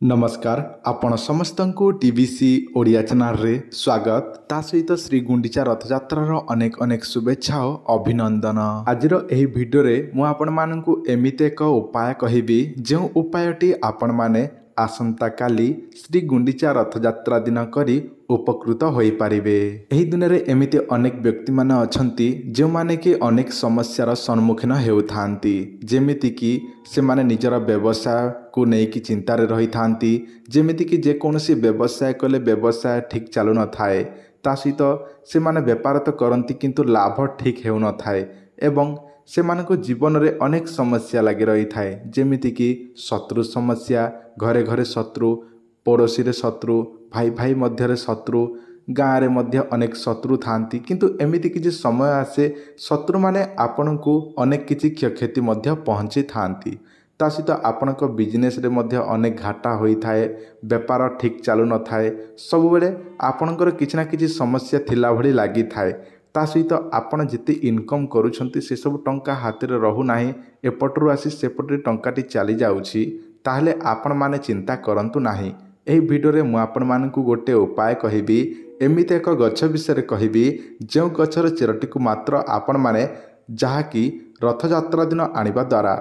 नमस्कार आपण समस्त को टीवीसी ओडिया चैनल रे स्वागत ता सहित श्री गुंडीचा रथयात्रार अनेक अनेक शुभेच्छा और अभिनंदन। आज एही वीडियो रे मु आपण मानकु एमिते एक उपाय कहिबी जो उपायटी आपण माने आसंता काली श्री गुंडीचा रथयात्रा दिन करी उपकृत होई पारिबे। एही दिन रे एमिते अनेक व्यक्ति माने अछंती जो माने कि अनेक समस्यार सम्मुखीन हेउथांती, जेमिति कि से माने निजर व्यवसाय को नेकी चिंतार रही थांती, जेमिति कि जे कोनोसी व्यवसाय कले व्यवसाय ठीक चालू न थाए, ता सहित से माने व्यापार तो करंती किंतु लाभ ठीक हेउ न थाए एवं से मानको जीवन रे अनेक समस्या लगी रही थाए, जेमिति कि शत्रु समस्या, घरे घरे शत्रु, पड़ोसी रे शत्रु, भाई भाई मध्य शत्रु, गाँव रे मध्य अनेक शत्रु थांती। किंतु एमिति किछि समय आसे शत्रु माने आपनकु अनेक किछि क्षयक्षति मध्य पहुँची थांती, ता सहित आपनक बिजनेस रे मध्य अनेक घाटा होई थाए, व्यापार ठीक चालू न थाए, सब बेले आपनकर किछि ना किछि समस्या थिला भली लागी थाए। ता सहित आपण जिते इनकम करूछंती से सब टंका हाथ रे रहू नाही, एपटरू आसी सेपटे टंकाटी चली जाउछि, ताहले आपण माने चिंता करंतु नाही। एही वीडियो रे मु आपण मानकु गोटे उपाय कहिबी, एमिति एक गछ विषय कहिबी जो गछर चेरटी को मात्र आपण माने जहाँकि रथयात्रा दिन आनिबा द्वारा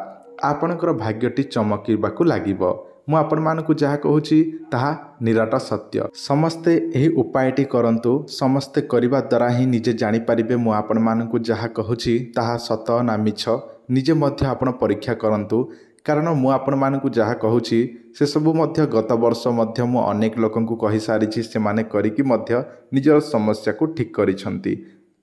आपणकर भाग्यटी चमकिबाकू लागिबो। मु आपण मानकु जहाँ कहूछि ताहा निराट सत्य। समस्ते एही उपायटी करंतु, समस्ते करिबा द्वारा ही निजे जानि परिबे मु आपण मानकु जहाँ कहूछि ताहा सत ना मिछ निजे मध्य आपण परीक्षा करंतु। कारण मु आपण मानकु जहाँ कहूछि से सबु मध्य गत वर्ष मध्य मु अनेक लोकंकु कहि सारिछि, से माने करिकि मध्य निजर समस्या को ठीक करिसंती।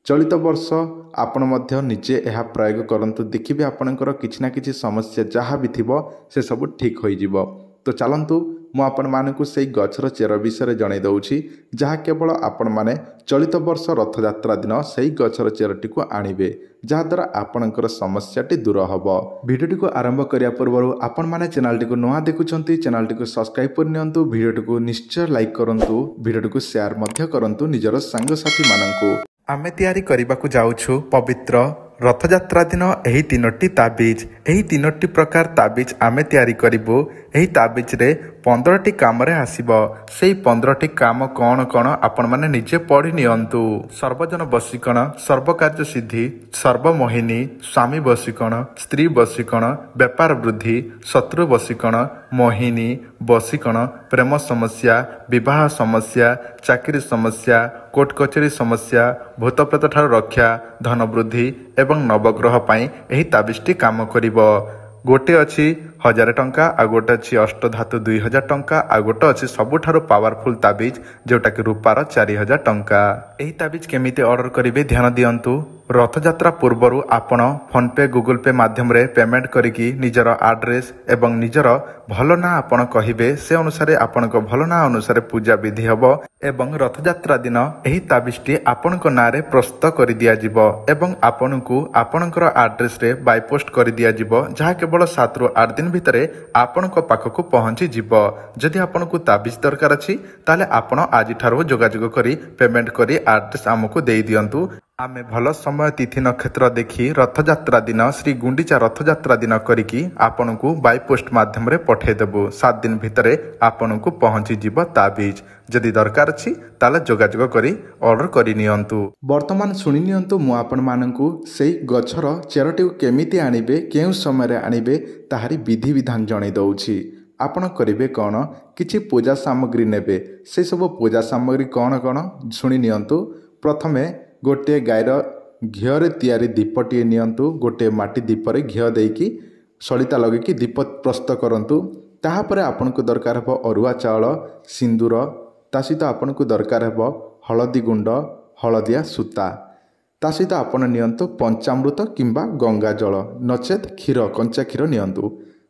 चलित वर्ष आपण मध्य निजे यह प्रयोग करंतु, देखिबे आपणकर किछि ना किछि समस्या जहाँ भी थिबो से सबु ठीक होई जिवो। तो चलंतु मु आपण मानकु सेई गछर चेर विषय जणाई दउछि, जहाँ केवल आपण माने चलित वर्ष रथयात्रा दिन सेई गछर चेरटी को आनिबे, जहाँ द्वारा आपणकर समस्याटी दूर हबो। वीडियोटी को आरंभ करिया पूर्व आपण माने चैनलटी को नवा देखुछंती, चैनलटी को सब्सक्राइब कर नियंतु, वीडियोटी को निश्चय लाइक करंतु, वीडियोटी को शेयर मध्य करंतु निजर संग साथी माननकु। आमे तैयारी करिबाकू जाउछु पवित्र रथयात्रा दिन एही तीनोटी ताबीज, एही तीनोटी प्रकार ताबीज आमे तैयारी करिबो। एही ताबीज रे 15टी काम रे आसीबो। सेही 15टी काम कौन कौन आपण माने निजे पढ़ी नियंतु। सर्वजन बसीकण, सर्वकार्य सिद्धि, सर्वमोहिनी, स्वामी बसीकण, स्त्री बसीकण, व्यापार वृद्धि, शत्रु बसीकण, मोहिनी बसीकण, प्रेम समस्या, विवाह समस्या, चाकरी समस्या, कोर्ट कचेरी समस्या, भूत प्रेत ठार रक्षा, धन वृद्धि एवं नवग्रह पाई एही ताबीजटी काम करिबो। गोटे अछि 1000 टंका, आ गोटे अछि अष्टधातु 2000 टंका, आ गोटे अछि सबुठारु पावरफुल ताबीज जोटा कि रूपार 4000 टंका। एही ताबीज केमिते ऑर्डर करिवे ध्यान दियंतु। रथयात्रा पूर्वरु आपण फोन पे गूगल पे माध्यम रे पेमेंट करिकी निजर एड्रेस एवं निजर भल ना आपण कहिबे, से अनुसार आपणक भल ना अनुसार पूजा विधि हबो एवं रथयात्रा दिन एही ताबीजटी आपणक नारे प्रस्तुत करि दिया जिवो एवं आपणकु आपणकर एड्रेस रे बाय पोस्ट करि दिया जिवो, जहाँ केवल 7 रु 8 दिन भितरे आपणक पाखकु पहुंची जिवो। जदि आपणकु ताबीज दरकार अछि ताले आपण आज ठारो जोगाजोग करी पेमेंट करी एड्रेस आमको देई दियंतु। आमे भल समय तिथि नक्षत्र देखी रथयात्रा दिन श्री गुंडीचा रथयात्रा दिन करिकी आपणकु बाय पोस्ट माध्यम रे पठे देबु। 7 दिन भितरे आपणकु पहुंची जिवो ताबीज। जदि दरकार अछि ताले जोगाजोग करी ऑर्डर करि नियंतु। वर्तमान सुनि नियंतु मु आपण मानकु सेई गछर चेरटी केमिति आनिबे, केउ समय रे आनिबे ताहारी विधि विधान जणाई दउछि। आपण करिवे कोन, किछि पूजा सामग्री नेबे। से सब पूजा सामग्री कोन कोन सुनि नियंतु। प्रथमे गोटे गायर घिओरे तैयारी दीपटीए नियंतु। गोटे माटी दीपरे घिओ देकी सलिता लगेकी दीप प्रस्तुत करंतु। ताहापरे आपनको दरकार हो अरुआ चाउल, सिंदूर, ता सहित आपनको दरकार हो हळदी गुंड, हळदिया सूता, ता सहित आपण नियंतु पंचामृत किंबा गंगा जल नचेत क्षीर, कंचा क्षीर नियंतु।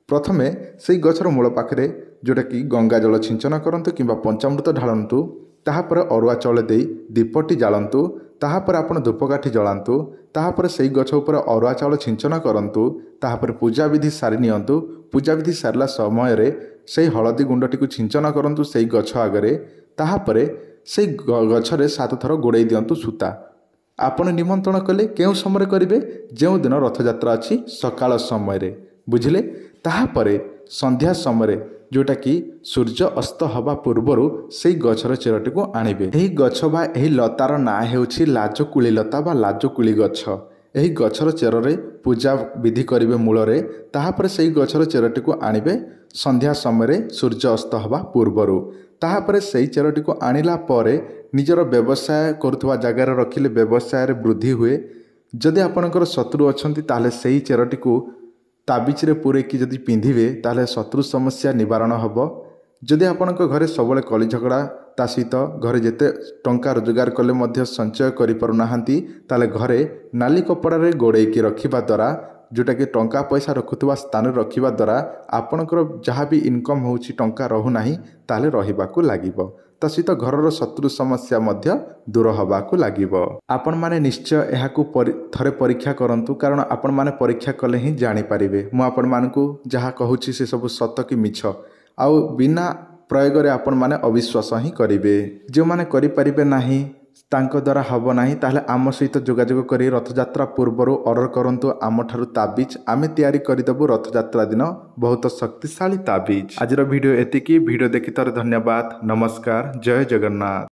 प्रथमे सेई गछर मूल पाखरे जोटा कि गंगा जल छिंचन करंतु किंबा पंचामृत ढालंतु। ताहापरे अरुआ चाउल देई दीपटी जालंतु। ताहापरे आपण धूपकाठी जलांतु। ताहापरे सेई गछ ऊपर अरुआ चाउल छिंचन करंतु। ताहापरे पूजा विधि सारी नियंतु। पूजा विधि सारला समय रे सेई हळदी गुंडटी को छिंचन करंतु सेई गछ आगरे। ताहापरे सेई गछरे 7 थर गोड़ेई दियंतु सूता। आपण निमंत्रण कले केउ समय करिवे, जेउ दिन रथयात्रा अछि सकाळ समय रे, बुझिले। ताहापरे संध्या समय जोटाकि सूर्य अस्त हवा पूर्वर से गछर चेरटी को आनिबे। एही गछ बा एही लतार ना हेउछि लाजकुली लता बा लाजकुली गछ। एही गछर चेରରେ पूजा विधि करिवे मूलरे, ताहापर सेही गछर चेरटी को आनिबे संध्या समय सूर्य अस्त हवा पूर्वर। ताहापर सेही चेरटी को आनिला परे निजर व्यवसाय करुवा जगार रखिले व्यवसाय वृद्धि हुए। जदि आपणकर शत्रु अछंती ताले सेही चेरटी को ताबिज रे पूरेकी जदि पिंधिबे ताले शत्रु समस्या निवारण हबो। जदि आपणक घरे सबले कली झगड़ा ता सहित घरे जेते टंका रोजगार कले मध्य संचय करि पारु नाहंती ताले घरे नाली कपड़ारे गोड़ेकी रखिबा द्वारा जोटा कि टंका पैसा रखुवा स्थान रखिबा द्वारा आपणकर जहाँ भी इनकम होउछि टंका रहु नाही ताले रहिबाकू लागिबो। ता सहित घरर शत्रु समस्या मध्य दूर हबाकू लागिबो। आपण माने निश्चय एहाकू थरे परीक्षा करंतु, कारण आपण माने परीक्षा कले ही जानि पारिबे मु आपण मानकू जहा कहूछि से सब सत कि मिछ। आउ बिना प्रयोग रे आपण माने अविश्वास ही करिवे। जो माने करि पारिबे नाही तांको द्वारा हब नाही ताहले आम सहित जोगाजोग करी रथयात्रा पूर्वर ऑर्डर करंतु। आम ठारू ताबिज आमे तैयारी करिदेबु रथयात्रा दिन बहुत शक्तिशाली ताबिज। आजिर वीडियो एतिकी। वीडियो देखिथार धन्यवाद। नमस्कार। जय जगन्नाथ।